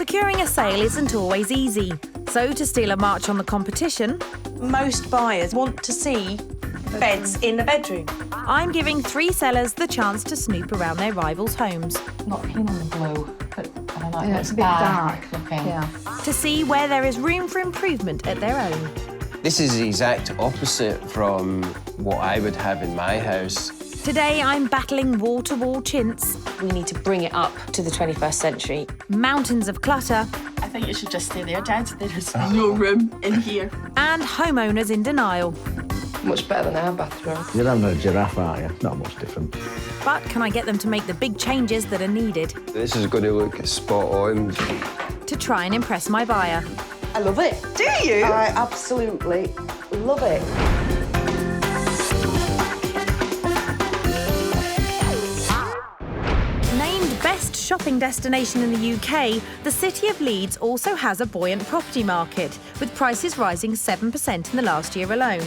Securing a sale isn't always easy, so to steal a march on the competition, Most buyers want to see beds in the bedroom. I'm giving 3 sellers the chance to snoop around their rivals' homes Not keen on the blue, but I like Yeah, it's a bit dark looking. Yeah. to see where there is room for improvement at their own. This is the exact opposite from what I would have in my house. Today I'm battling wall-to-wall chintz, We need to bring it up to the 21st century. mountains of clutter, I think you should just stay there, Dad. There's no room in here. and homeowners in denial. Much better than our bathroom. You're having a giraffe, aren't you? Not much different. But can I get them to make the big changes that are needed This is going to look spot on. to try and impress my buyer? I love it. Do you? I absolutely love it. Named best shopping destination in the UK, the city of Leeds also has a buoyant property market, with prices rising 7% in the last year alone.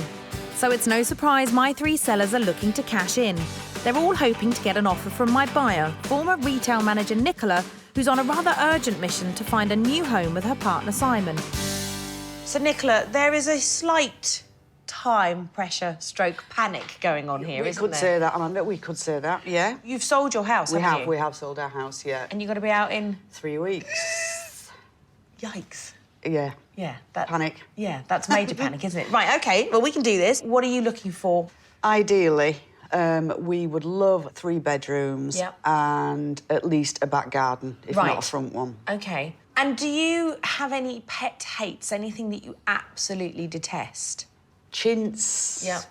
So it's no surprise my 3 sellers are looking to cash in. They're all hoping to get an offer from my buyer, former retail manager Nicola, who's on a rather urgent mission to find a new home with her partner Simon. So, Nicola, there is a slight time pressure stroke panic going on here, We isn't could there? say that, Amanda. We could say that, yeah. You've sold your house, haven't you? We have sold our house, yeah. And you're going to be out in... 3 weeks. Yikes. Yeah. Yeah, that... Panic. Yeah, that's major panic, isn't it? Right, OK, well, we can do this. What are you looking for? Ideally, we would love 3 bedrooms Yep. and at least a back garden, if Right. not a front one. OK. And do you have any pet hates, anything that you absolutely detest? Chintz. Yeah.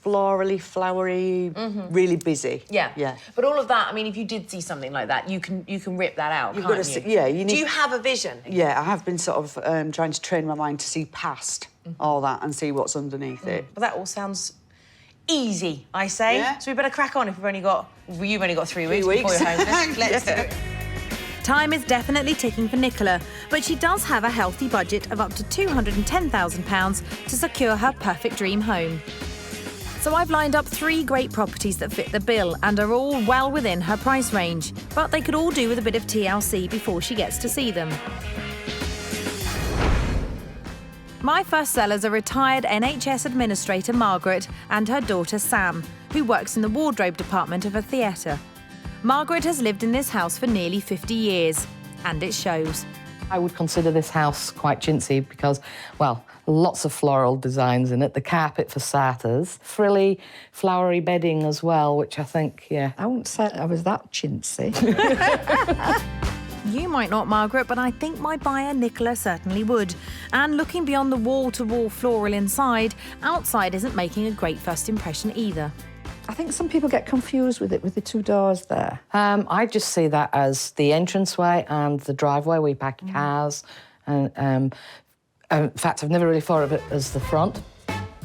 Florally, flowery, really busy. Yeah. Yeah. But all of that, I mean, if you did see something like that, you can rip that out, You've can't got to you? see, yeah, you need... Do you have a vision? Yeah, I have been sort of trying to train my mind to see past all that and see what's underneath it. Well, that all sounds easy, I say. Yeah. So we better crack on if you've only got 3 weeks, 3 weeks. before you're home. Let's do it. Time is definitely ticking for Nicola, but she does have a healthy budget of up to £210,000 to secure her perfect dream home. So I've lined up 3 great properties that fit the bill and are all well within her price range, but they could all do with a bit of TLC before she gets to see them. My first sellers are retired NHS administrator Margaret and her daughter Sam, who works in the wardrobe department of a theatre. Margaret has lived in this house for nearly 50 years, and it shows. I would consider this house quite chintzy because, well, lots of floral designs in it. The carpet for starters, frilly, flowery bedding as well, which I think, yeah. I wouldn't say I was that chintzy. You might not, Margaret, but I think my buyer Nicola certainly would. And looking beyond the wall-to-wall floral inside, outside isn't making a great first impression either. I think some people get confused with it, with the 2 doors there. I just see that as the entranceway and the driveway where you park your cars. And in fact, I've never really thought of it as the front.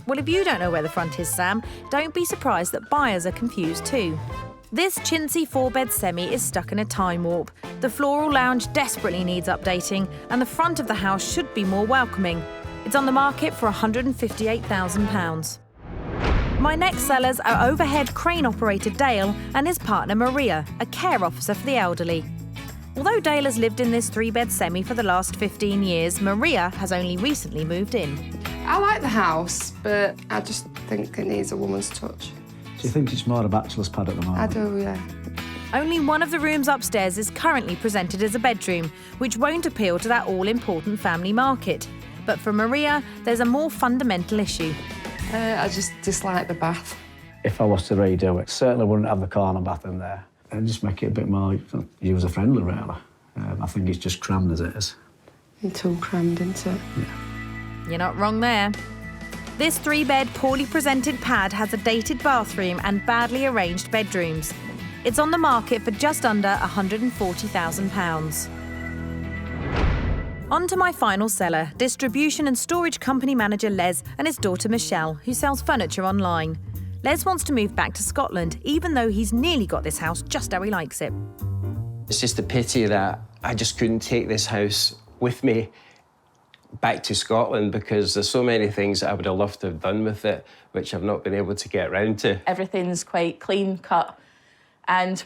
Well, if you don't know where the front is, Sam, don't be surprised that buyers are confused too. This chintzy 4-bed semi is stuck in a time warp. The floral lounge desperately needs updating, and the front of the house should be more welcoming. It's on the market for £158,000. My next sellers are overhead crane operator Dale and his partner Maria, a care officer for the elderly. Although Dale has lived in this 3-bed semi for the last 15 years, Maria has only recently moved in. I like the house, but I just think it needs a woman's touch. Do you think it's more a bachelor's pad at the moment? I do, yeah. Only one of the rooms upstairs is currently presented as a bedroom, which won't appeal to that all-important family market. But for Maria, there's a more fundamental issue. I just dislike the bath. If I was to redo it, certainly wouldn't have the corner bath in there. And just make it a bit more user-friendly, really. I think it's just crammed as it is. It's too crammed, isn't it? Yeah. You're not wrong there. This 3-bed, poorly presented pad has a dated bathroom and badly arranged bedrooms. It's on the market for just under £140,000. On to my final seller, distribution and storage company manager Les and his daughter Michelle, who sells furniture online. Les wants to move back to Scotland, even though he's nearly got this house just how he likes it. It's just a pity that I just couldn't take this house with me back to Scotland because there's so many things that I would have loved to have done with it, which I've not been able to get round to. Everything's quite clean cut and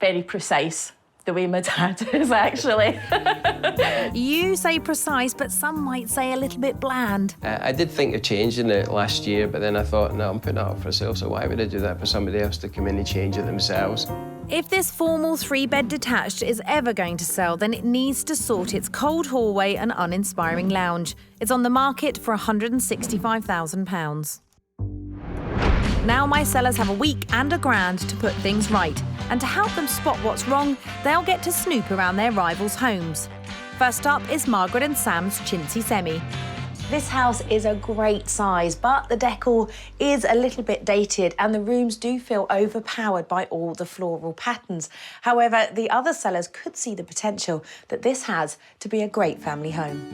very precise, the way my dad is, actually. You say precise, but some might say a little bit bland. I did think of changing it last year, but then I thought, no, I'm putting it up for sale, so why would I do that for somebody else to come in and change it themselves? If this formal 3-bed detached is ever going to sell, then it needs to sort its cold hallway and uninspiring lounge. It's on the market for £165,000. Now my sellers have a week and £1,000 to put things right. And to help them spot what's wrong, they'll get to snoop around their rivals' homes. First up is Margaret and Sam's chintzy semi. This house is a great size, but the decor is a little bit dated and the rooms do feel overpowered by all the floral patterns. However, the other sellers could see the potential that this has to be a great family home.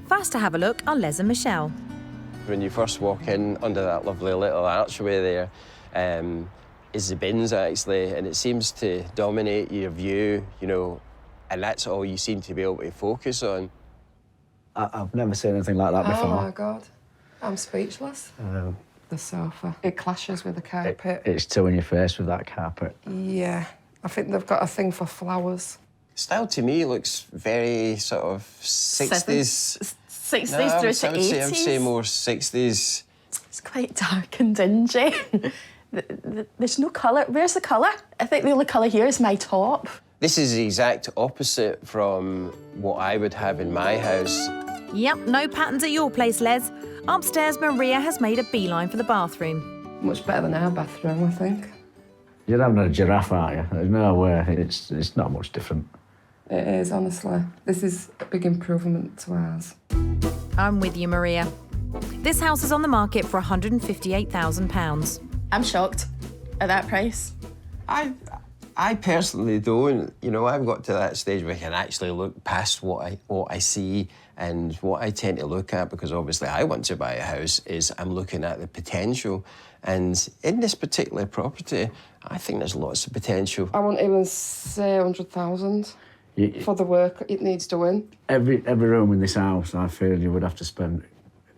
First to have a look are Les and Michelle. When you first walk in under that lovely little archway there, is the bins actually, and it seems to dominate your view, you know, and that's all you seem to be able to focus on. I've never seen anything like that before. Oh my God, I'm speechless. The sofa, it clashes with the carpet. It's two in your face with that carpet. Yeah, I think they've got a thing for flowers. Style to me looks very sort of 60s. 60s No, through to 80s. I would say more 60s. It's quite dark and dingy. There's no colour. Where's the colour? I think the only colour here is my top. This is the exact opposite from what I would have in my house. Yep, no patterns at your place, Les. Upstairs, Maria has made a beeline for the bathroom. Much better than our bathroom, I think. You're having a giraffe, aren't you? There's no way. It's not much different. It is, honestly. This is a big improvement to ours. I'm with you, Maria. This house is on the market for £158,000. I'm shocked at that price. I personally don't. You know, I've got to that stage where I can actually look past what I see, and what I tend to look at, because obviously I want to buy a house, is I'm looking at the potential. And in this particular property, I think there's lots of potential. I wouldn't even say 100,000 for the work it needs doing. Every room in this house, I feel you would have to spend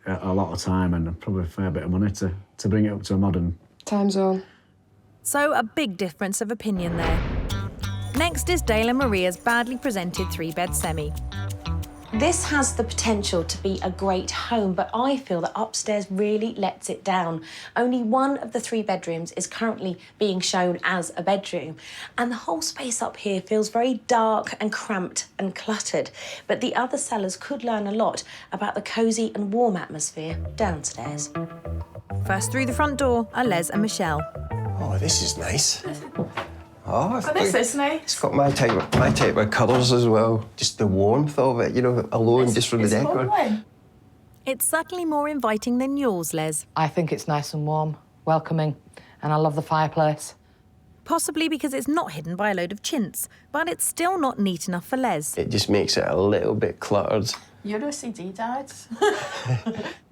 a lot of time and probably a fair bit of money to bring it up to a modern time zone. So a big difference of opinion there. Next is Dale and Maria's badly presented 3-bed semi. This has the potential to be a great home, but I feel that upstairs really lets it down. Only one of the 3 bedrooms is currently being shown as a bedroom, and the whole space up here feels very dark and cramped and cluttered. But the other sellers could learn a lot about the cosy and warm atmosphere downstairs. First through the front door are Les and Michelle. Oh, this is nice. Oh, This is nice. It's got my type of colours as well. Just the warmth of it, you know, alone just from the decor. It's certainly more inviting than yours, Les. I think it's nice and warm, welcoming, and I love the fireplace. Possibly because it's not hidden by a load of chintz, but it's still not neat enough for Les. It just makes it a little bit cluttered. You're OCD, Dad.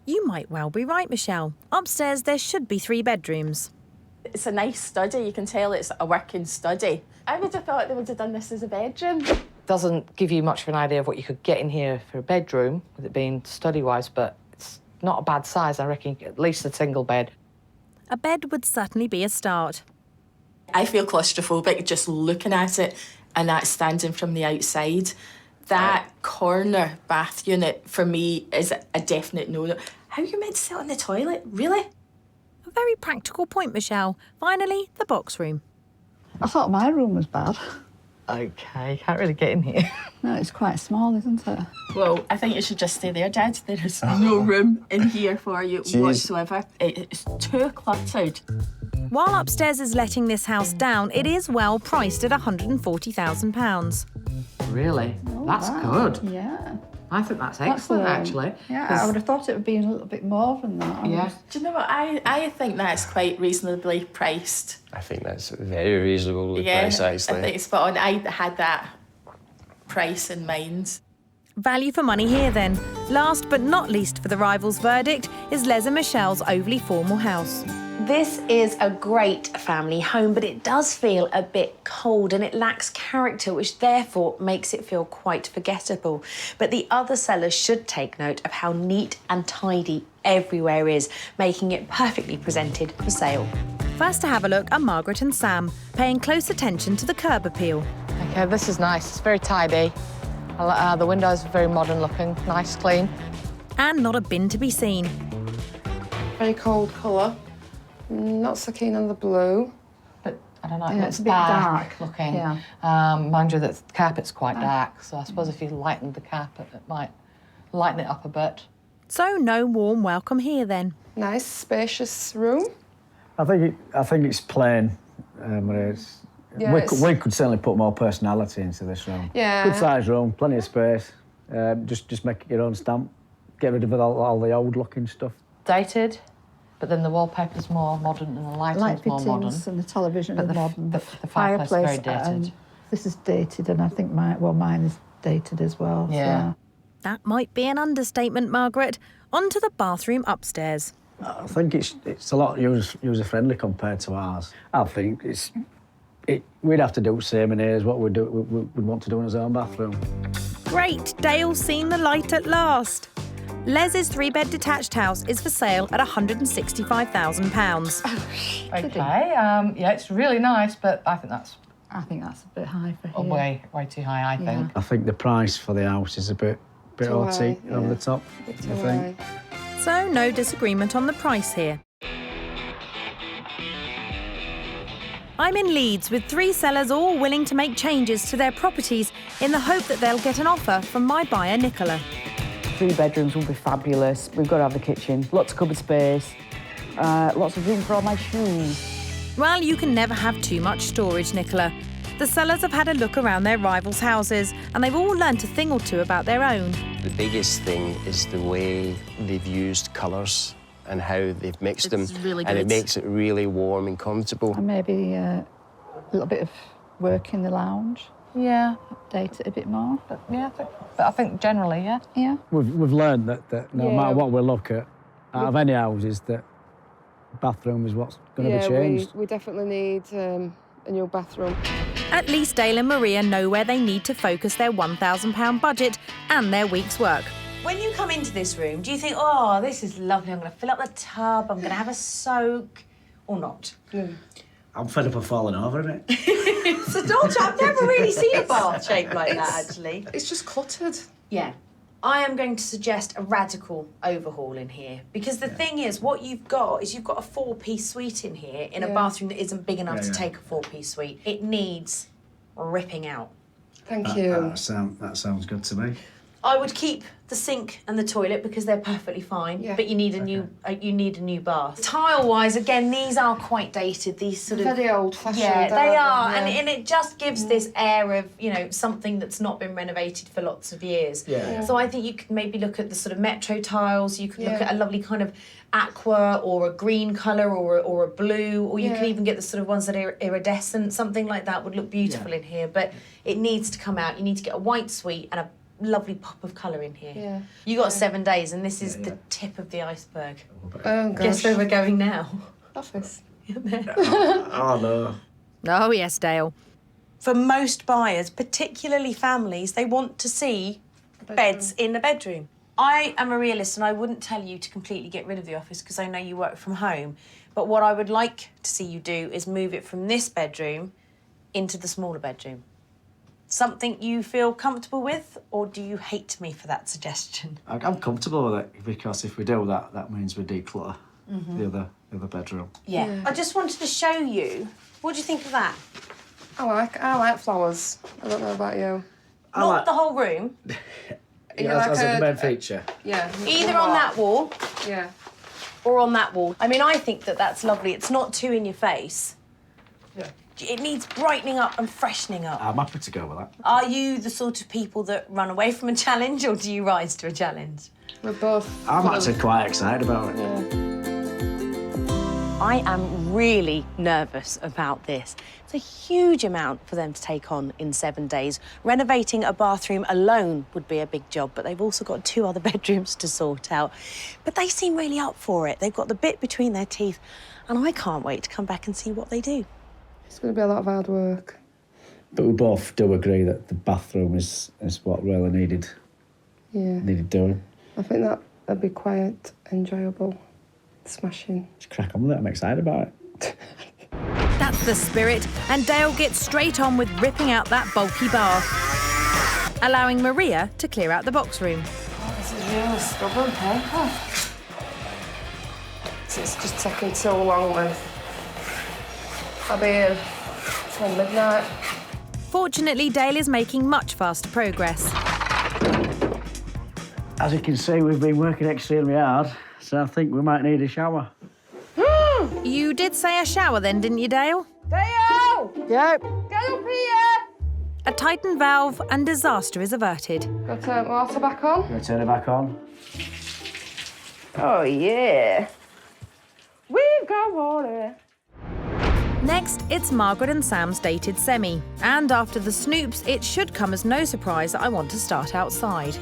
You might well be right, Michelle. Upstairs, there should be 3 bedrooms. It's a nice study. You can tell it's a working study. I would have thought they would have done this as a bedroom. Doesn't give you much of an idea of what you could get in here for a bedroom, with it being study-wise, but it's not a bad size. I reckon at least a single bed. A bed would certainly be a start. I feel claustrophobic just looking at it, and that's standing from the outside. That corner bath unit, for me, is a definite no-no. How are you meant to sit on the toilet? Really? A very practical point, Michelle. Finally, the box room. I thought my room was bad. OK, can't really get in here. No, it's quite small, isn't it? Well, I think you should just stay there, Dad. There is no room in here for you whatsoever. It's too cluttered. While upstairs is letting this house down, it is well priced at £140,000. Really? That's good. Yeah. I think that's excellent, actually. Yeah, I would have thought it would be a little bit more than that. Yeah. Do you know what? I think that's quite reasonably priced. I think that's very reasonably priced, actually. I think it's spot on. I had that price in mind. Value for money here, then. Last but not least for the rivals' verdict is Les and Michelle's overly formal house. This is a great family home, but it does feel a bit cold and it lacks character, which therefore makes it feel quite forgettable. But the other sellers should take note of how neat and tidy everywhere is, making it perfectly presented for sale. First to have a look are Margaret and Sam, paying close attention to the curb appeal. OK, this is nice. It's very tidy. The windows are very modern looking, nice, clean. And not a bin to be seen. Very cold colour. Not so keen on the blue. But I don't know, it Yeah, looks it's a bit dark dark. looking. Yeah. Mind you, the carpet's quite dark, so I suppose if you lightened the carpet, it might lighten it up a bit. So no warm welcome here then. Nice, spacious room. I think it's plain. Yeah, we could certainly put more personality into this room. Yeah. Good sized room, plenty of space. Just make it your own stamp. Get rid of all the old looking stuff. Dated, but then the wallpaper's more modern and the Light lighting's more modern. fittings and the television But is the modern. the fireplace is very dated. This is dated, and I think mine is dated as well. Yeah. So. That might be an understatement, Margaret. On to the bathroom upstairs. I think it's a lot user friendly compared to ours. I think we'd have to do the same in here as what we'd want to do in his own bathroom. Great, Dale's seen the light at last. Les's 3-bed detached house is for sale at £165,000. Okay, yeah, it's really nice, but I think that's I think that's a bit high for here. way too high, I think. I think the price for the house is a bit Too OT, high, over yeah. the top. Bit I too think. high. So no disagreement on the price here. I'm in Leeds with 3 sellers all willing to make changes to their properties in the hope that they'll get an offer from my buyer, Nicola. 3 bedrooms will be fabulous. We've got to have the kitchen, lots of cupboard space, lots of room for all my shoes. Well, you can never have too much storage, Nicola. The sellers have had a look around their rivals' houses and they've all learnt a thing or two about their own. The biggest thing is the way they've used colours and how they've mixed them. really And it good. makes it really warm and comfortable. And maybe a little bit of work in the lounge. Yeah, Update it a bit more. but I think generally, yeah. Yeah. We've learned that no Yeah. matter what we look at, out of any houses, that bathroom is what's going to be changed. We definitely need a new bathroom. At least Dale and Maria know where they need to focus their £1,000 budget and their week's work. When you come into this room, do you think, oh, this is lovely, I'm going to fill up the tub, I'm going to have a soak, or not? I'm fed up of falling over in it. So, Dolce, I've never really seen a bath shaped like that, actually. It's just cluttered. Yeah. I am going to suggest a radical overhaul in here because the thing is, what you've got is you've got a 4-piece suite in here in a bathroom that isn't big enough to take a 4-piece suite. It needs ripping out. Thank you. That sounds good to me. I would keep the sink and the toilet because they're perfectly fine, Yeah. but you need a new bath. Tile-wise, again, these are quite dated. These sort of Very old-fashioned. yeah, they are, Yeah. and it just gives this air of something that's not been renovated for lots of years. Yeah. So I think you could maybe look at the sort of metro tiles. You could look Yeah. at a lovely kind of aqua or a green colour or a blue, or you can Yeah. even get the sort of ones that are iridescent. Something like that would look beautiful in here, but it needs to come out. You need to get a white suite and a lovely pop of colour in here. Yeah. You got 7 days, and this is the tip of the iceberg. Oh, gosh. Guess where we're going now? Office. Oh, no. Oh, yes, Dale. For most buyers, particularly families, they want to see beds in the bedroom. I am a realist and I wouldn't tell you to completely get rid of the office because I know you work from home. But what I would like to see you do is move it from this bedroom into the smaller bedroom. Something you feel comfortable with, or do you hate me for that suggestion? I'm comfortable with it because if we do that, that means we declutter the other bedroom. Yeah. I just wanted to show you. What do you think of that? I like flowers. I don't know about you. Not the whole room. As a main feature. Yeah. Either on that wall Yeah. or on that wall. I mean, I think that that's lovely. It's not too in your face. Yeah. It needs brightening up and freshening up. I'm happy to go with that. Are you the sort of people that run away from a challenge, or do you rise to a challenge? We're both. I'm actually quite excited about it. Yeah. I am really nervous about this. It's a huge amount for them to take on in 7 days. Renovating a bathroom alone would be a big job, but they've also got 2 other bedrooms to sort out. But they seem really up for it. They've got the bit between their teeth, and I can't wait to come back and see what they do. It's going to be a lot of hard work. But we both do agree that the bathroom is what really needed doing. I think that'd be quite enjoyable. Smashing. Just crack on with it. I'm excited about it. That's the spirit, and Dale gets straight on with ripping out that bulky bath. allowing Maria to clear out the box room. Oh, this is really stubborn paper. It's just taking so long with... I'll be here till midnight. Fortunately, Dale is making much faster progress. As you can see, we've been working extremely hard, so I think we might need a shower. You did say a shower then, didn't you, Dale? Dale! Yep. Get up here! A tightened valve and disaster is averted. Got to turn water back on. Gonna turn it back on. Oh, yeah. We've got water. Next, it's Margaret and Sam's dated semi. And after the snoops, it should come as no surprise that I want to start outside.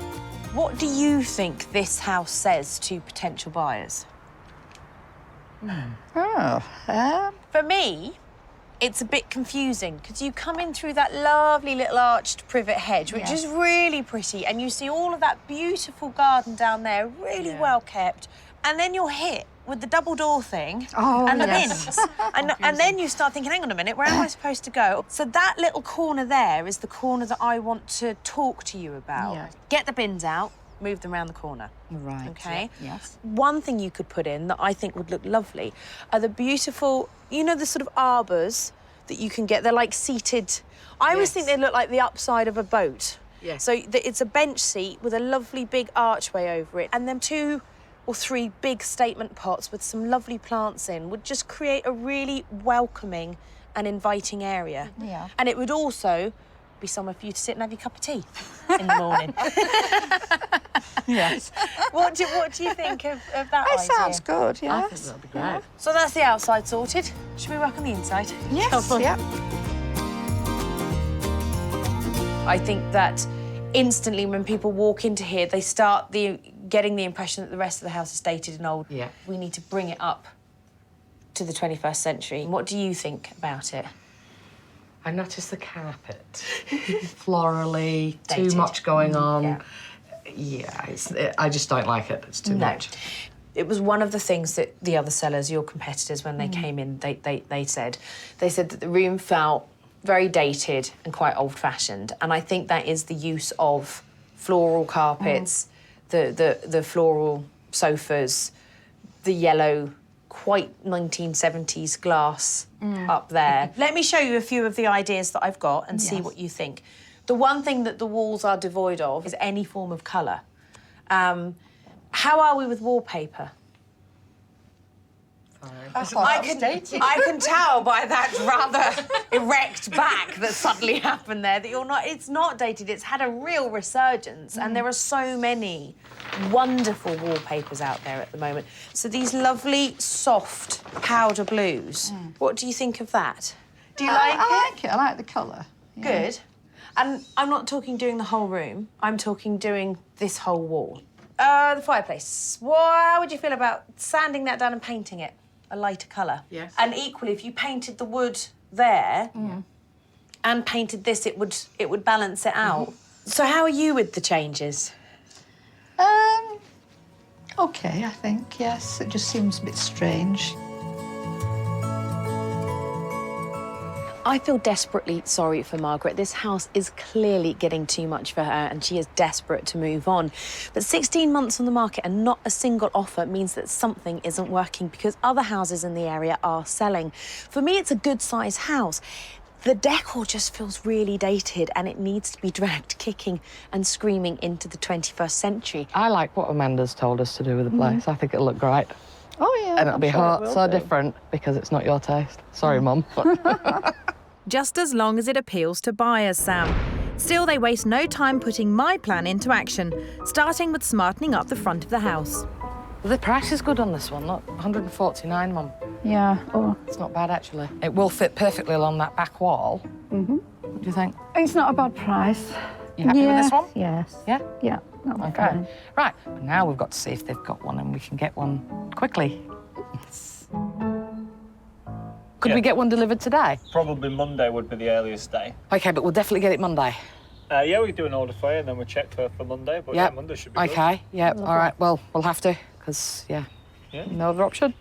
What do you think this house says to potential buyers? For me, it's a bit confusing because you come in through that lovely little arched privet hedge, which is really pretty, and you see all of that beautiful garden down there, really well kept, and then you're hit with the double door thing and the bins. And then you start thinking, hang on a minute, where am I supposed to go? So that little corner there is the corner that I want to talk to you about. Yeah. Get the bins out, move them around the corner. Right. Okay? Yes. One thing you could put in that I think would look lovely are the beautiful, you know, the sort of arbours that you can get. They're like seated. I always think they look like the upside of a boat. Yes. So it's a bench seat with a lovely big archway over it, and then 2 or 3 big statement pots with some lovely plants in would just create a really welcoming and inviting area. Yeah. And it would also be somewhere for you to sit and have your cup of tea in the morning. Yes. What do you think of that It idea? sounds good, yes. I think that'd be great. So that's the outside sorted. Should we work on the inside? Yes, yeah. I think that instantly when people walk into here, they start getting the impression that the rest of the house is dated and old. Yeah. We need to bring it up to the 21st century. What do you think about it? I noticed the carpet. Florally, Dated. too much going on. Yeah. Yeah, I just don't like it. It's too much. It was one of the things that the other sellers, your competitors, when they came in, they said that the room felt very dated and quite old-fashioned, and I think that is the use of floral carpets, the floral sofas, the yellow, quite 1970s glass up there. Let me show you a few of the ideas that I've got and see what you think. The one thing that the walls are devoid of is any form of colour. How are we with wallpaper? I can tell by that rather erect back that suddenly happened there that you're not. It's not dated. It's had a real resurgence, and there are so many wonderful wallpapers out there at the moment. So these lovely soft powder blues. What do you think of that? Do you like it? I like it. I like the colour. Yeah. Good. And I'm not talking doing the whole room. I'm talking doing this whole wall. The fireplace. How would you feel about sanding that down and painting it a lighter colour? Yes. And equally, if you painted the wood there and painted this, it would balance it out. So how are you with the changes? Okay, I think, yes. It just seems a bit strange. I feel desperately sorry for Margaret. This house is clearly getting too much for her and she is desperate to move on. But 16 months on the market and not a single offer means that something isn't working because other houses in the area are selling. For me, it's a good-sized house. The decor just feels really dated and it needs to be dragged kicking and screaming into the 21st century. I like what Amanda's told us to do with the place. I think it'll look great. Oh, yeah. And it'll be so different because it's not your taste. Sorry, Mum. But Just as long as it appeals to buyers, Sam. Still, they waste no time putting my plan into action, starting with smartening up the front of the house. the price is good on this one, not 149, Mum. Yeah. Oh. It's not bad, actually. It will fit perfectly along that back wall. Mm-hmm. What do you think? It's not a bad price. You happy with this one? Yes. Yeah? Yeah. That'll be Okay. fine. Right, but now we've got to see if they've got one and we can get one quickly. Could we get one delivered today? Probably Monday would be the earliest day. Okay, but we'll definitely get it Monday. Yeah, we do an order for you and then we check for Monday, but yeah, Monday should be good. Okay, yeah, all right, well, we'll have to, because, yeah, no other option.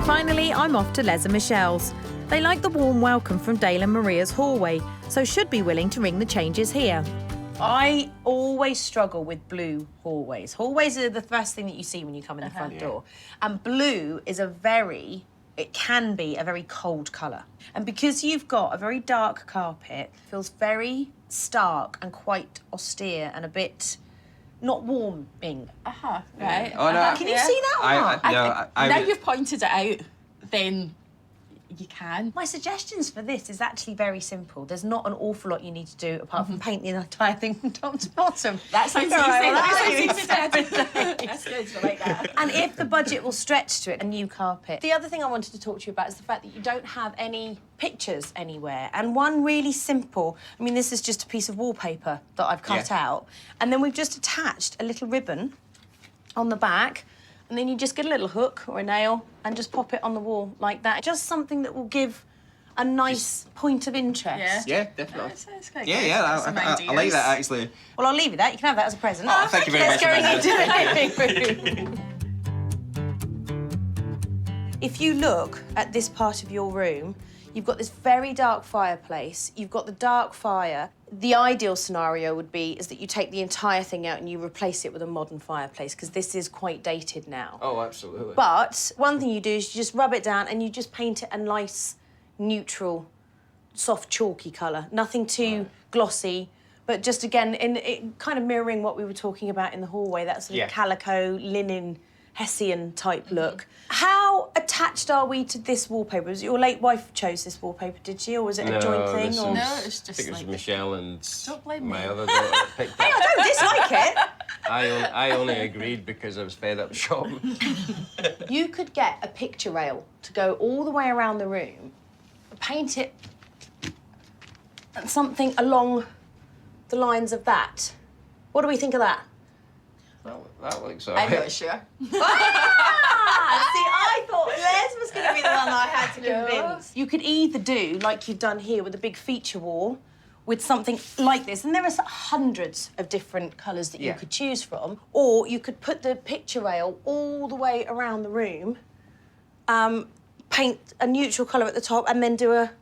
Finally, I'm off to Les and Michelle's. They like the warm welcome from Dale and Maria's hallway, so should be willing to ring the changes here. I always struggle with blue hallways. Hallways are the first thing that you see when you come in the front door. And blue is it can be a very cold colour. And because you've got a very dark carpet, it feels very stark and quite austere and a bit not warming. Right. Oh, no, Can you see that or not? Now you've pointed it out, then you can. My suggestions for this is actually very simple. There's not an awful lot you need to do apart from paint the entire thing from top to bottom. That sounds easy. That's good. I like that. And if the budget will stretch to it, a new carpet. The other thing I wanted to talk to you about is the fact that you don't have any pictures anywhere. And one really simple, I mean, this is just a piece of wallpaper that I've cut out. And then we've just attached a little ribbon on the back. And then you just get a little hook or a nail and just pop it on the wall like that. Just something that will give a nice point of interest. Yeah, definitely. That's quite Yeah, good. yeah, Some I ideas. like that, actually. Well, I'll leave you that. You can have that as a present. Oh, thank you very much. Let's go into the living room. If you look at this part of your room, you've got this very dark fireplace. You've got the dark fire. The ideal scenario would be is that you take the entire thing out and you replace it with a modern fireplace, because this is quite dated now. Oh, absolutely. But one thing you do is you just rub it down and you just paint it a nice, neutral, soft, chalky colour. Nothing too glossy, but just, again, kind of mirroring what we were talking about in the hallway, that sort of calico, linen, Hessian type look. How attached are we to this wallpaper? Was it your late wife chose this wallpaper, did she, or was it a joint thing? No, it's just I think it was like... Michelle and Don't blame my me. other daughter that picked it. Hey, I don't dislike it. I only agreed because I was fed up shopping. You could get a picture rail to go all the way around the room, paint it something along the lines of that. What do we think of that? That looks all I'm right. not sure. See, I thought Les was going to be the one that I had to convince. You could either do, like you've done here, with a big feature wall, with something like this, and there are hundreds of different colours that you could choose from, or you could put the picture rail all the way around the room, paint a neutral colour at the top, and then do a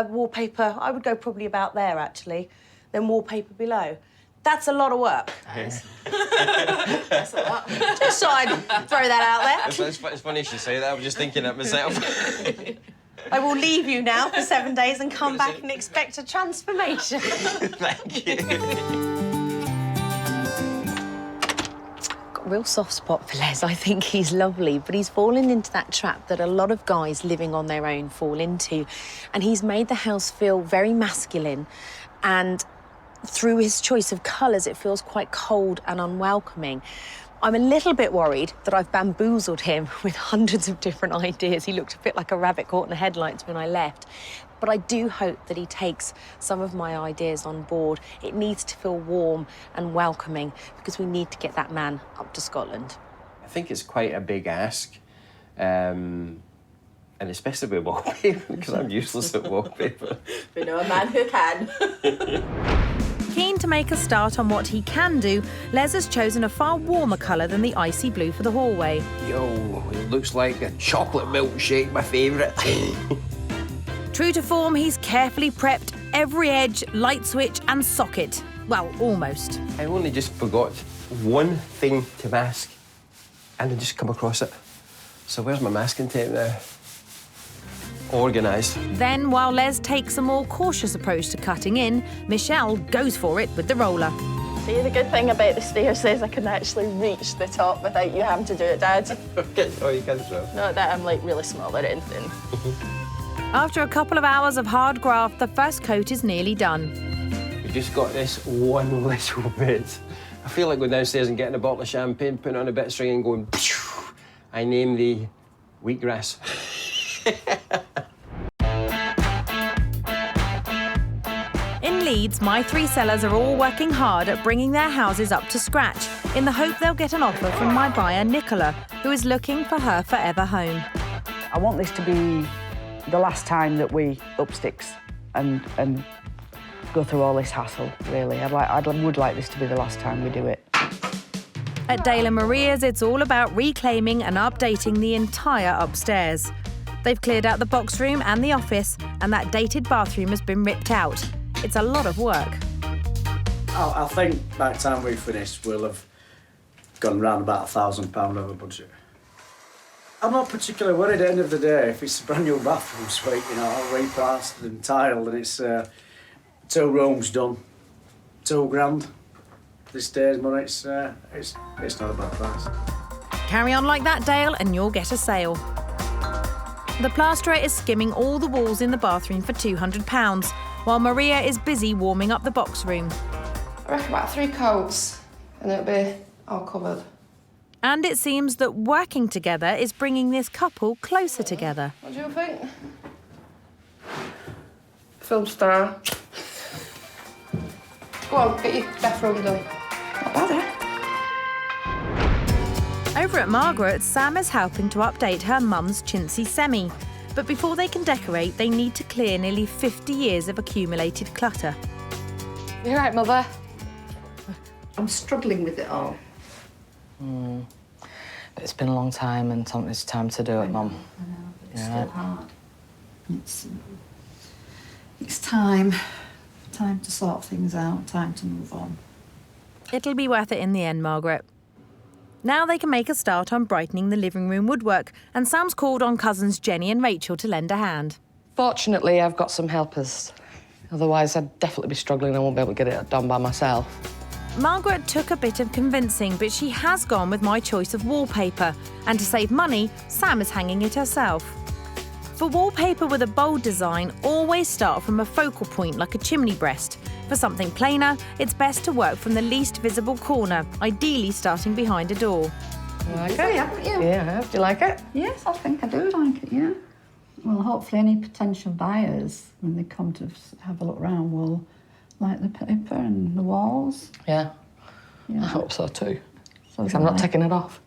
wallpaper. I would go probably about there, actually, then wallpaper below. That's a lot of work. That's a lot. Just so I'd throw that out there. It's funny you should say that. I was just thinking that myself. I will leave you now for 7 days and come back and expect a transformation. Thank you. Got a real soft spot for Les. I think he's lovely, but he's fallen into that trap that a lot of guys living on their own fall into. And he's made the house feel very masculine, and through his choice of colours, it feels quite cold and unwelcoming. I'm a little bit worried that I've bamboozled him with hundreds of different ideas. He looked a bit like a rabbit caught in the headlights when I left. But I do hope that he takes some of my ideas on board. It needs to feel warm and welcoming, because we need to get that man up to Scotland. I think it's quite a big ask, and especially with wallpaper, because I'm useless at wallpaper. We know a man who can. Keen to make a start on what he can do, Les has chosen a far warmer colour than the icy blue for the hallway. Yo, it looks like a chocolate milkshake, my favourite. True to form, he's carefully prepped every edge, light switch and socket. Well, almost. I only just forgot one thing to mask, and I just come across it. So where's my masking tape now? Organised. Then, while Les takes a more cautious approach to cutting in, Michelle goes for it with the roller. See, the good thing about the stairs is I can actually reach the top without you having to do it, Dad. Oh, you can as well. Not that I'm, like, really small or anything. After a couple of hours of hard graft, the first coat is nearly done. We just got this one little bit. I feel like going downstairs and getting a bottle of champagne, putting on a bit of string and going, phew. I name the wheatgrass. In Leeds, my three sellers are all working hard at bringing their houses up to scratch in the hope they'll get an offer from my buyer, Nicola, who is looking for her forever home. I want this to be the last time that we up sticks and go through all this hassle, really. I would like this to be the last time we do it. At Dale & Maria's, it's all about reclaiming and updating the entire upstairs. They've cleared out the box room and the office, and that dated bathroom has been ripped out. It's a lot of work. I think by the time we finish, we'll have gone round about £1,000 over budget. I'm not particularly worried at the end of the day. If it's a brand new bathroom suite, you know, all replastered and tiled, and it's 2 rooms done, £2,000. This day's money, it's not a bad price. Carry on like that, Dale, and you'll get a sale. The plasterer is skimming all the walls in the bathroom for £200, while Maria is busy warming up the box room. I reckon about 3 coats and it'll be all covered. And it seems that working together is bringing this couple closer together. What do you think? Film star. Go on, get your bathroom done. Not bad, eh? Over at Margaret's, Sam is helping to update her mum's chintzy semi. But before they can decorate, they need to clear nearly 50 years of accumulated clutter. You right, Mother? I'm struggling with it all. But it's been a long time and it's time to do it, Mum. I know, but it's still hard. It's time to sort things out, time to move on. It'll be worth it in the end, Margaret. Now they can make a start on brightening the living room woodwork, and Sam's called on cousins Jenny and Rachel to lend a hand. Fortunately, I've got some helpers. Otherwise, I'd definitely be struggling and I won't be able to get it done by myself. Margaret took a bit of convincing, but she has gone with my choice of wallpaper. And to save money, Sam is hanging it herself. For wallpaper with a bold design, always start from a focal point like a chimney breast. For something plainer, it's best to work from the least visible corner, ideally starting behind a door. You like it? Haven't you? Yeah, do you like it? Yes, I think I do like it, yeah. Well, hopefully any potential buyers, when they come to have a look round, will like the paper and the walls. Yeah, Yeah. I hope so too. So I'm not taking it off.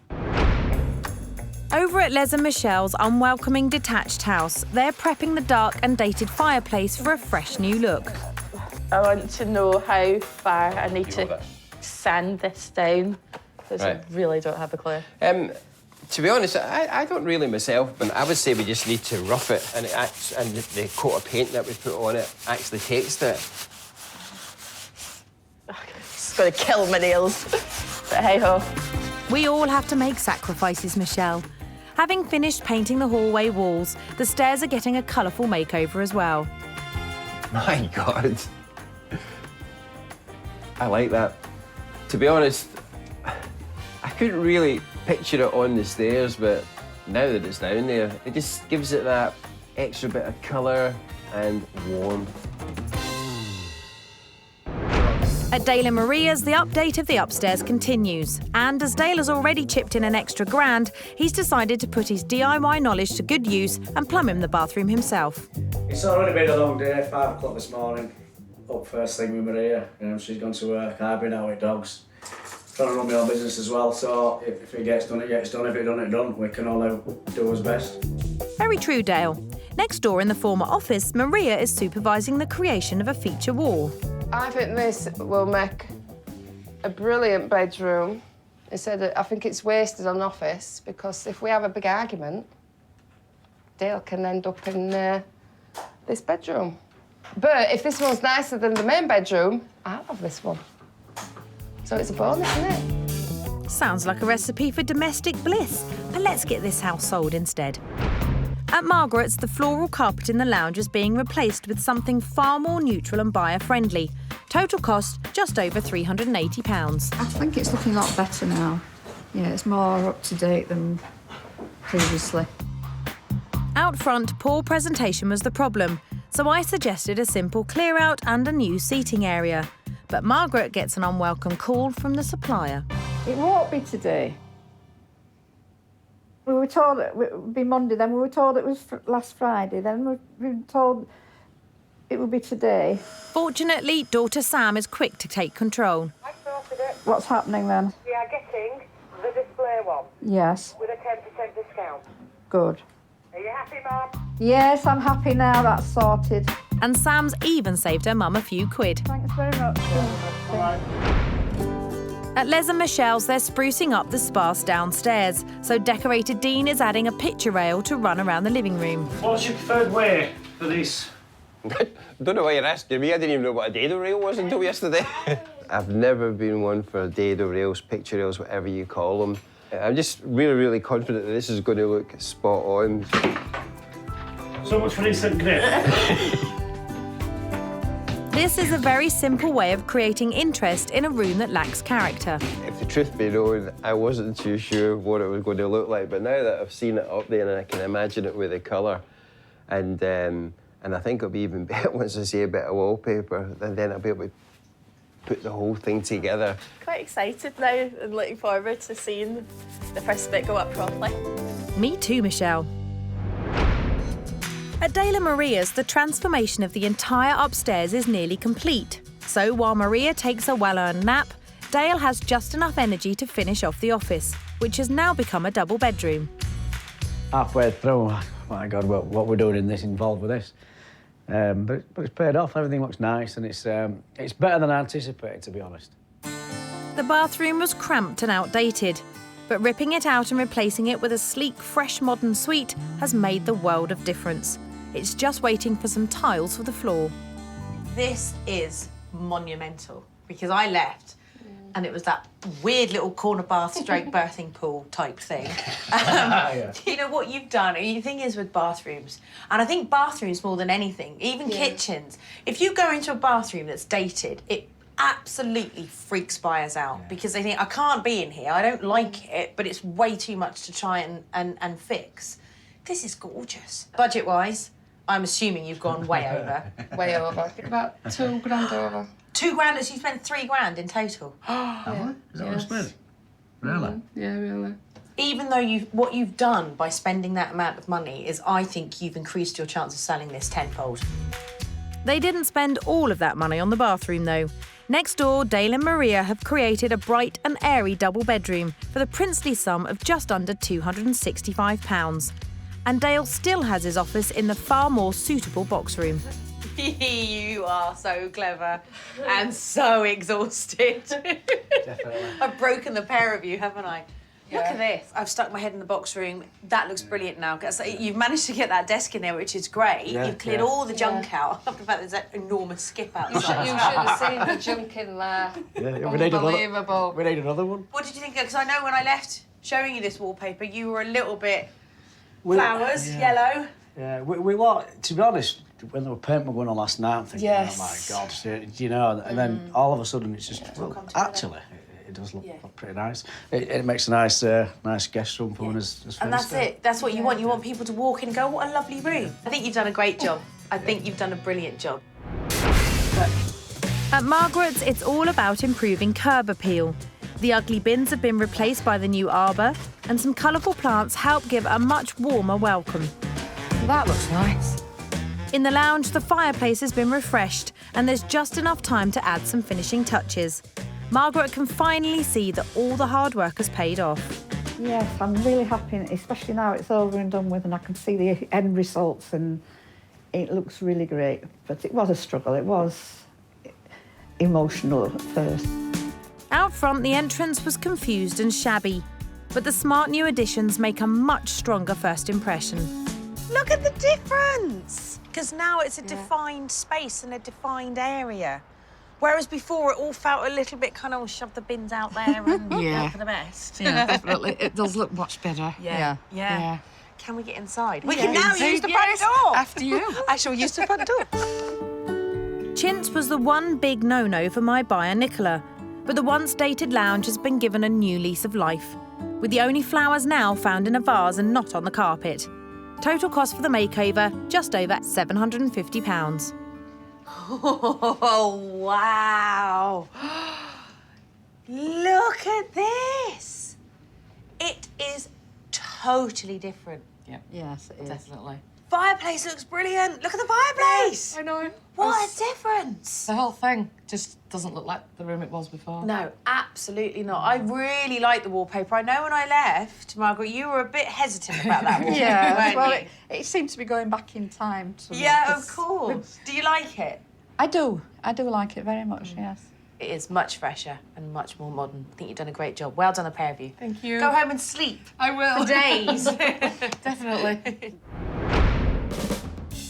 Over at Les and Michelle's unwelcoming detached house, they're prepping the dark and dated fireplace for a fresh new look. I want to know how far I need to sand this down, because I really don't have a clue. To be honest, I don't really myself, but I would say we just need to rough it, and the coat of paint that we put on it actually takes it. It's going to kill my nails, but hey-ho. We all have to make sacrifices, Michelle. Having finished painting the hallway walls, the stairs are getting a colourful makeover as well. My God. I like that. To be honest, I couldn't really picture it on the stairs, but now that it's down there, it just gives it that extra bit of colour and warmth. At Dale and Maria's, the update of the upstairs continues. And as Dale has already chipped in an extra £1,000, he's decided to put his DIY knowledge to good use and plumb him the bathroom himself. It's already been a long day, 5 o'clock this morning. Up first thing with Maria, she's gone to work, I've been out with dogs. Trying to run my own business as well, so if it gets done, it gets done. If it don't, it don't. We can all do our best. Very true, Dale. Next door in the former office, Maria is supervising the creation of a feature wall. I think this will make a brilliant bedroom. Instead of, I think it's wasted on office, because if we have a big argument, Dale can end up in this bedroom. But if this one's nicer than the main bedroom, I'll have this one. So it's a bonus, isn't it? Sounds like a recipe for domestic bliss, but let's get this house sold instead. At Margaret's, the floral carpet in the lounge is being replaced with something far more neutral and buyer-friendly. Total cost, just over £380. I think it's looking a lot better now. Yeah, it's more up-to-date than previously. Out front, poor presentation was the problem, so I suggested a simple clear-out and a new seating area. But Margaret gets an unwelcome call from the supplier. It won't be today. We were told it would be Monday, then we were told it was last Friday, then we were told it would be today. Fortunately, daughter Sam is quick to take control. I sorted it. What's happening then? We are getting the display one. Yes. With a 10% discount. Good. Are you happy, Mum? Yes, I'm happy now, that's sorted. And Sam's even saved her mum a few quid. Thanks very much. At Les and Michelle's, they're sprucing up the sparse downstairs, so decorator Dean is adding a picture rail to run around the living room. What's your preferred way for this? Don't know why you're asking me. I didn't even know what a dado rail was until yesterday. I've never been one for dado rails, picture rails, whatever you call them. I'm just really, really confident that this is going to look spot on. So much for instant grip. This is a very simple way of creating interest in a room that lacks character. If the truth be known, I wasn't too sure what it was going to look like, but now that I've seen it up there and I can imagine it with the colour, and I think it'll be even better once I see a bit of wallpaper, and then I'll be able to put the whole thing together. Quite excited now and looking forward to seeing the first bit go up properly. Me too, Michelle. At Dale and Maria's, the transformation of the entire upstairs is nearly complete. So while Maria takes a well-earned nap, Dale has just enough energy to finish off the office, which has now become a double bedroom. Halfway through, oh my God, what we're doing in this, involved with this. But it's paid off, everything looks nice, and it's better than I anticipated, to be honest. The bathroom was cramped and outdated, but ripping it out and replacing it with a sleek, fresh, modern suite has made the world of difference. It's just waiting for some tiles for the floor. This is monumental because I left and it was that weird little corner bath stroke birthing pool type thing. You know what you've done? The thing is with bathrooms, and I think bathrooms more than anything, even kitchens, if you go into a bathroom that's dated, it absolutely freaks buyers out because they think, I can't be in here, I don't like it, but it's way too much to try and fix. This is gorgeous. Budget-wise, I'm assuming you've gone way over. Way over. About £2,000 over. £2,000, so you spent £3,000 in total. Yeah. Is that what I spent? Really? Yeah, really. Even though what you've done by spending that amount of money is, I think you've increased your chance of selling this tenfold. They didn't spend all of that money on the bathroom, though. Next door, Dale and Maria have created a bright and airy double bedroom for the princely sum of just under £265. And Dale still has his office in the far more suitable box room. You are so clever and so exhausted. Definitely. I've broken the pair of you, haven't I? Yeah. Look at this. I've stuck my head in the box room. That looks brilliant now. You've managed to get that desk in there, which is great. Yeah, You've cleared all the junk out. Apart from the fact there's that enormous skip outside. You should have seen the junk in there. Yeah, Unbelievable. we need another one. What did you think? Because I know when I left showing you this wallpaper, you were a little bit flowers, yellow. Yeah, we want, to be honest, when the paint were going on last night, I'm thinking, Yes. oh my God, you know, and then all of a sudden it's just, well, actually, it does look pretty nice. It makes a nice guest room for one as And that's it. That's what you want. You want people to walk in and go, what a lovely room. I think you've done a great job. I think you've done a brilliant job. At Margaret's, it's all about improving curb appeal. The ugly bins have been replaced by the new arbour, and some colourful plants help give a much warmer welcome. That looks nice. In the lounge, the fireplace has been refreshed, and there's just enough time to add some finishing touches. Margaret can finally see that all the hard work has paid off. Yes, I'm really happy, especially now it's over and done with and I can see the end results and it looks really great. But it was a struggle, it was emotional at first. Out front, the entrance was confused and shabby, but the smart new additions make a much stronger first impression. Look at the difference! Because now it's a defined space and a defined area. Whereas before it all felt a little bit kind of shove the bins out there and hope for the best. Yeah, definitely. It does look much better. Yeah. Can we get inside? We Yeah, can now indeed, use the yes. front door. After you. I shall use the front door. Chintz was the one big no-no for my buyer, Nicola, but the once dated lounge has been given a new lease of life, with the only flowers now found in a vase and not on the carpet. Total cost for the makeover, just over £750. Oh, wow. Look at this. It is totally different. Yes, it is. Definitely. Fireplace looks brilliant. Look at the fireplace. I know. What a difference. The whole thing just doesn't look like the room it was before. No, absolutely not. I really like the wallpaper. I know when I left, Margaret, you were a bit hesitant about that wallpaper, Yeah, well, weren't you? it seemed to be going back in time. To Yeah, of course. Do you like it? I do like it very much, yes. It is much fresher and much more modern. I think you've done a great job. Well done, a pair of you. Thank you. Go home and sleep I will. for days. Definitely.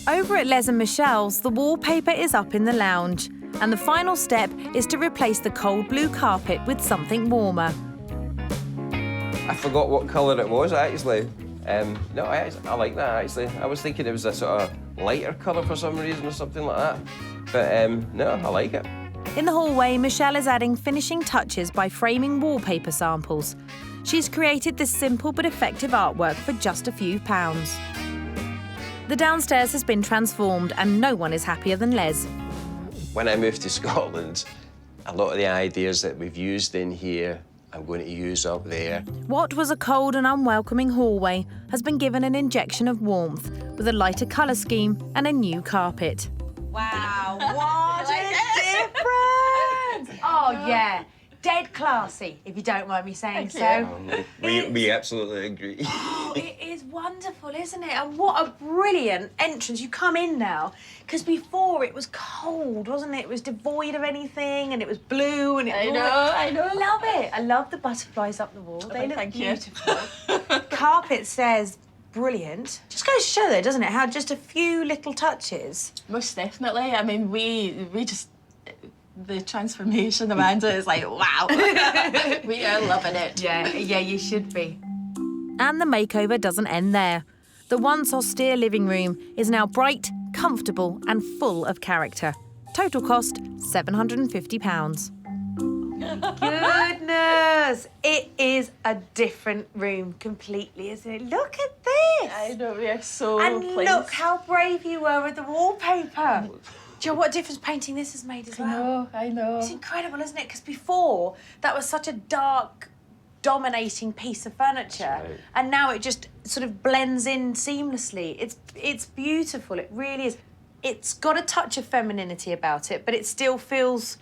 Over at Les and Michelle's, the wallpaper is up in the lounge, And the final step is to replace the cold blue carpet with something warmer. I forgot what colour it was, actually. No, I like that, actually. I was thinking it was a sort of lighter colour for some reason or something like that. But no, I like it. In the hallway, Michelle is adding finishing touches by framing wallpaper samples. She's created this simple but effective artwork for just a few pounds. The downstairs has been transformed and no one is happier than Les. When I moved to Scotland, a lot of the ideas that we've used in here, I'm going to use up there. What was a cold and unwelcoming hallway has been given an injection of warmth with a lighter colour scheme and a new carpet. Wow, what a difference! Oh, yeah. Dead classy, if you don't mind me saying so. We absolutely agree. Oh, it is wonderful, isn't it? And what a brilliant entrance. You come in now, because before it was cold, wasn't it? It was devoid of anything, and it was blue, and I know. Love it. I love the butterflies up the wall. They look thank beautiful. Carpet stairs, brilliant. Just goes to show, though, doesn't it, how just a few little touches. Most definitely. I mean, we just... The transformation, Amanda, is like, wow. We are loving it. Yeah, you should be. And the makeover doesn't end there. The once austere living room is now bright, comfortable and full of character. Total cost £750. Goodness! It is a different room completely, isn't it? Look at this! I know, we are so And pleased. look how brave you were with the wallpaper. Do you know what difference painting this has made as well? I know. It's incredible, isn't it? Because before, that was such a dark, dominating piece of furniture. Right. And now it just sort of blends in seamlessly. It's beautiful, it really is. It's got a touch of femininity about it, but it still feels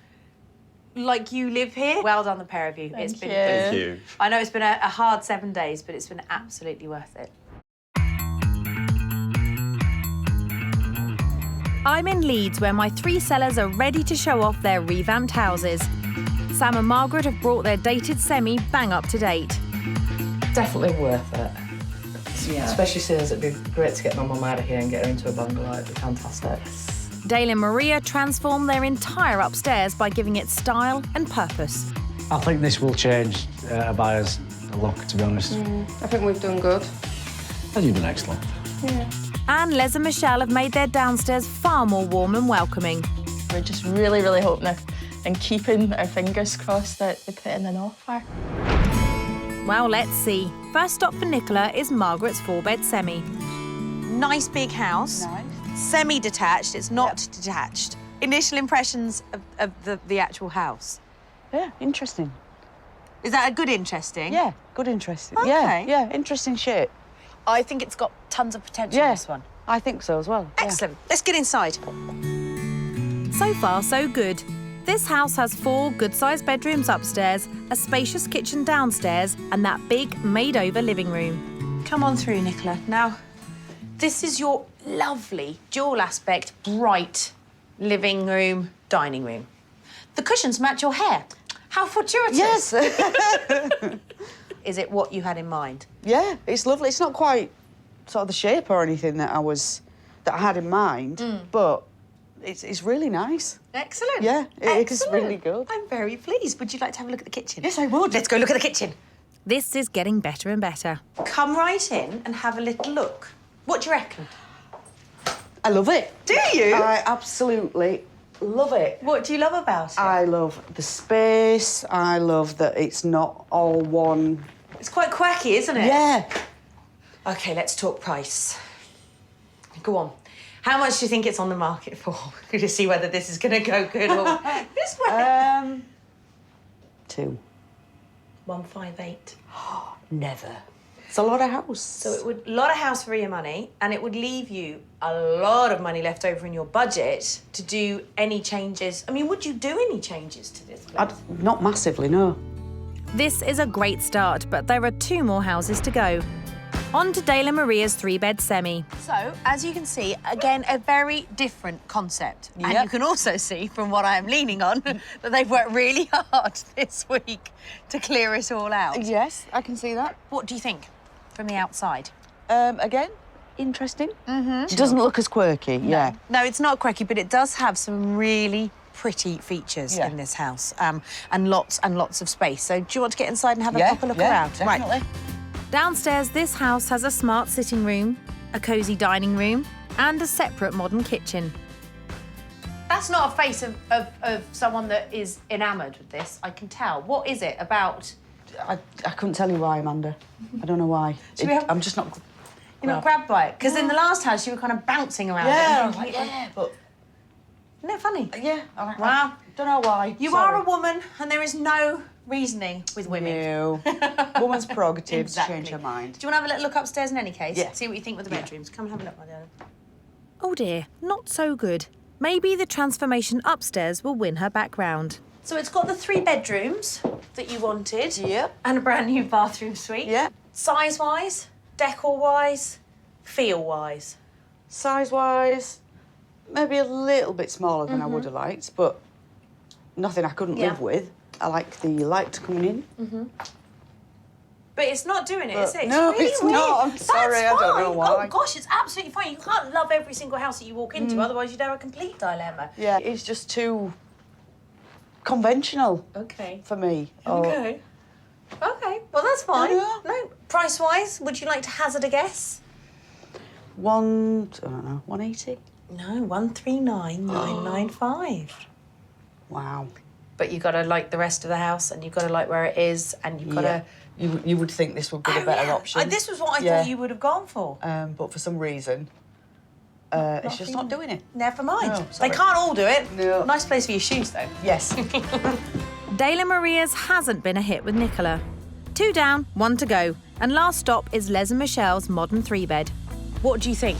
like you live here. Well done, the pair of you. Thank you. Thank you. I know it's been a hard 7 days, but it's been absolutely worth it. I'm in Leeds, where my 3 sellers are ready to show off their revamped houses. Sam and Margaret have brought their dated semi bang up to date. Definitely worth it. Yeah. Especially since it'd be great to get my mum out of here and get her into a bungalow. It'd be fantastic. Dale and Maria transformed their entire upstairs by giving it style and purpose. I think this will change a buyer's look, to be honest. I think we've done good. And you've been excellent. Yeah. And Les and Michelle have made their downstairs far more warm and welcoming. We're just really, really hoping and keeping our fingers crossed that they put in an offer. Well, let's see. First stop for Nicola is Margaret's 4-bed semi. Nice big house. Nice. Semi-detached, it's not detached. Initial impressions of the actual house. Yeah, interesting. Is that a good interesting? Yeah, good interesting. Okay. Yeah, interesting shape. I think it's got tons of potential, this one. I think so as well. yeah. Excellent. Let's get inside. So far, so good. This house has 4 good-sized bedrooms upstairs, a spacious kitchen downstairs, and that big made-over living room. Come on through, Nicola. Now, this is your lovely, dual aspect, bright living room, dining room. The cushions match your hair. How fortuitous. Yes. Is it what you had in mind? Yeah, it's lovely. It's not quite sort of the shape or anything that I had in mind, but it's really nice. Excellent. Yeah, it's Excellent. really good. I'm very pleased. Would you like to have a look at the kitchen? Yes, I would. Let's go look at the kitchen. This is getting better and better. Come right in and have a little look. What do you reckon? I love it. Do you? I absolutely love it. What do you love about it? I love the space. I love that it's not all one. It's quite quirky, isn't it? Yeah. OK, let's talk price. Go on. How much do you think it's on the market for? To see whether this is going to go good or this way. 2. 158. Never. It's a lot of house. So it would lot of house for your money, and it would leave you a lot of money left over in your budget to do any changes. I mean, would you do any changes to this place? Not massively, no. This is a great start, but there are 2 more houses to go. On to Dale and Maria's 3-bed semi. So, as you can see, again, a very different concept. And Yep. you can also see, from what I am leaning on, that they've worked really hard this week to clear it all out. Yes, I can see that. What do you think from the outside? Again, interesting. Mm-hmm. It doesn't look as quirky, yeah. No, it's not quirky, but it does have some really pretty features Yeah. in this house, and lots of space. So do you want to get inside and have a Yeah, proper look yeah, around? definitely. Right. Downstairs, this house has a smart sitting room, a cosy dining room, and a separate modern kitchen. That's not a face of someone that is enamoured with this, I can tell. What is it about? I couldn't tell you why, Amanda. I don't know why. Should we have- I'm just not... You're not grabbed by it? Because in the last house, you were kind of bouncing around Yeah, it. yeah, but... Isn't that funny? Yeah, Wow. I don't know why. You Sorry. are a woman, and there is no reasoning with women. No. Woman's prerogative Exactly. to change her mind. Do you want to have a little look upstairs in any case? Yeah. See what you think with the bedrooms. Come and have a look, my darling. Oh dear, not so good. Maybe the transformation upstairs will win her back round. So it's got the 3 bedrooms that you wanted. Yep. And a brand new bathroom suite. Yeah. Size-wise, decor-wise, feel-wise. Size-wise, maybe a little bit smaller than I would have liked, but nothing I couldn't Yeah. live with. I like the light coming in. But it's not doing it, is it? No, really it's weird. not. I'm That's sorry, I don't know fine. why. Oh, gosh, it's absolutely fine. You can't love every single house that you walk into, otherwise you'd have a complete dilemma. Yeah, it's just too conventional Okay. for me. Okay. Okay, well, that's fine. Yeah. No, price-wise, would you like to hazard a guess? I don't know, 180? No, 139,995. Wow. But you've got to like the rest of the house, and you've got to like where it is, and you've got to... You would think this would be the better option. This was what I Yeah. thought you would have gone for. But for some reason, it's just not doing it. Never mind. No, They sorry. can't all do it. No. Nice place for your shoes, though. Yes. Dale Maria's hasn't been a hit with Nicola. 2 down, 1 to go. And last stop is Les and Michelle's modern 3-bed. What do you think?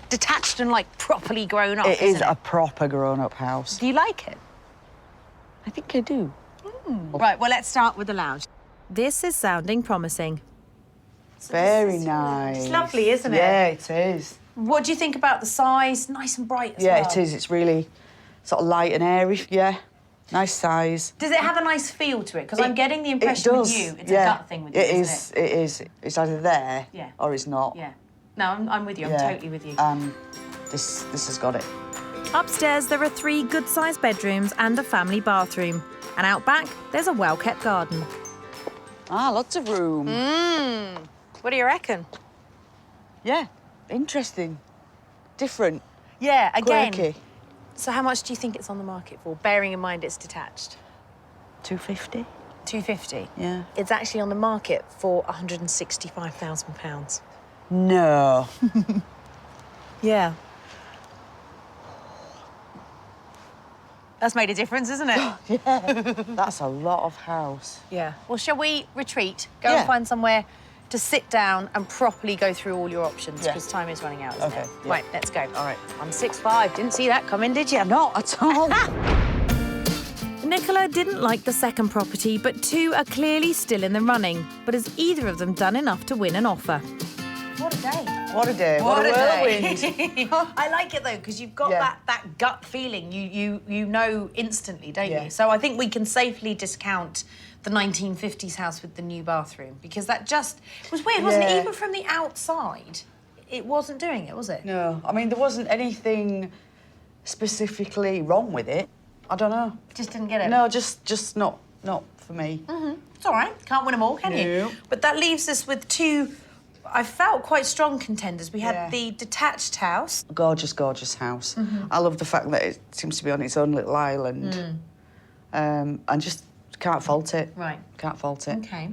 Detached and, like, properly grown up, It is isn't a proper grown-up house. Do you like it? I think I do. Right, well, let's start with the lounge. This is sounding promising. Very nice. It's lovely, isn't it? Yeah, it is. What do you think about the size? Nice and bright as Yeah, well. it is. It's really sort of light and airy. Yeah, nice size. Does it have a nice feel to it? Because I'm getting the impression with you, it's a gut thing with you, isn't it? It is. It's either there Yeah. or it's not. Yeah. No, I'm with you. I'm Yeah. totally with you. This has got it. Upstairs, there are 3 good-sized bedrooms and a family bathroom. And out back, there's a well-kept garden. Ah, lots of room. What do you reckon? Yeah, interesting. Different. Yeah, again. Quirky. So how much do you think it's on the market for, bearing in mind it's detached? 250. 250. Yeah. It's actually on the market for £165,000. No. Yeah. That's made a difference, isn't it? That's a lot of house. Yeah. Well, shall we retreat? Go Yeah. and find somewhere to sit down and properly go through all your options, Yeah. because time is running out, isn't Okay, it? yeah. Right, let's go. All right. 165. Didn't see that coming, did you? Not at all. Nicola didn't like the second property, but 2 are clearly still in the running. But has either of them done enough to win an offer? What a day. What a day. What a whirlwind. I like it, though, because you've got Yeah. that gut feeling. You know instantly, don't Yeah. you? So I think we can safely discount the 1950s house with the new bathroom, because that just it was weird, wasn't it? Yeah. Even from the outside, it wasn't doing it, was it? No, I mean, there wasn't anything specifically wrong with it. I don't know. Just didn't get it. No, just not for me. It's all right. Can't win them all, can you? No. But that leaves us with 2, I felt, quite strong contenders. We had Yeah. the detached house. Gorgeous, gorgeous house. I love the fact that it seems to be on its own little island. And just can't fault it. Right. Can't fault it. Okay.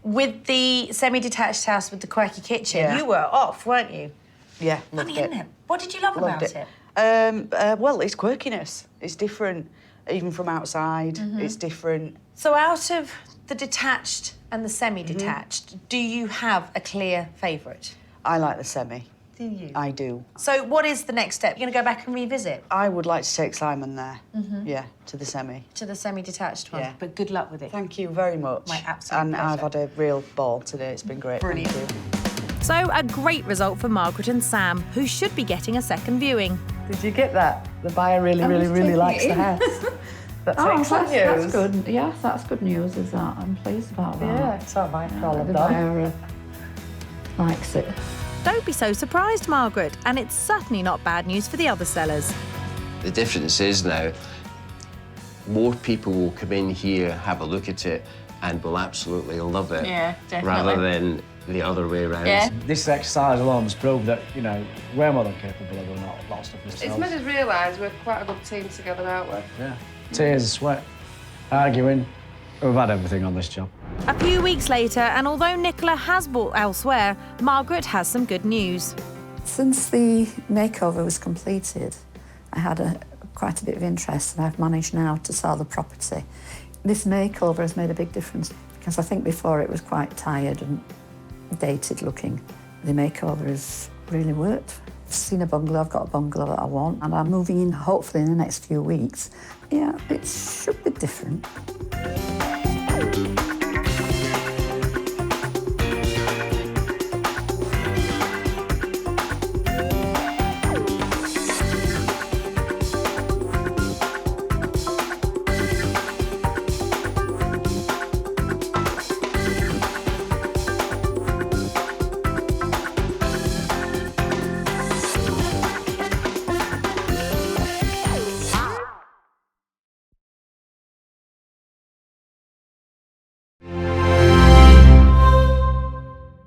With the semi-detached house with the quirky kitchen, Yeah. you were off, weren't you? Yeah, loved Funny, it. isn't it? What did you love Loved about it? Well, it's quirkiness. It's different, even from outside. It's different. So out of the detached and the semi-detached, do you have a clear favourite? I like the semi. Do you? I do. So what is the next step? You're going to go back and revisit I would like to take Simon there. Yeah, to the semi. to the semi-detached one? Yeah. But good luck with it. Thank you very much. My absolute And I've pleasure. had a real ball today. It's been great. Brilliant. Thank you. So, a great result for Margaret and Sam, who should be getting a second viewing. Did you get that? The buyer really likes the house. That's excellent That's news. good. Yes, that's good news, is that? I'm pleased about that. Yeah, it's all right. All The done. buyer likes it. Don't be so surprised, Margaret, and it's certainly not bad news for the other sellers. The difference is now, more people will come in here, have a look at it, and will absolutely love it. Yeah, definitely. Rather than the other way around. Yeah. This exercise alone has proved that, you know, we're more than capable of doing a lot of stuff ourselves. It's made us realise we're quite a good team together, aren't we? Yeah. Tears, sweat, arguing. We've had everything on this job. A few weeks later, and although Nicola has bought elsewhere, Margaret has some good news. Since the makeover was completed, I had quite a bit of interest, and I've managed now to sell the property. This makeover has made a big difference because I think before it was quite tired and dated looking. The makeover has really worked. I've seen a bungalow, I've got a bungalow that I want, and I'm moving in hopefully in the next few weeks. Yeah, it should be different.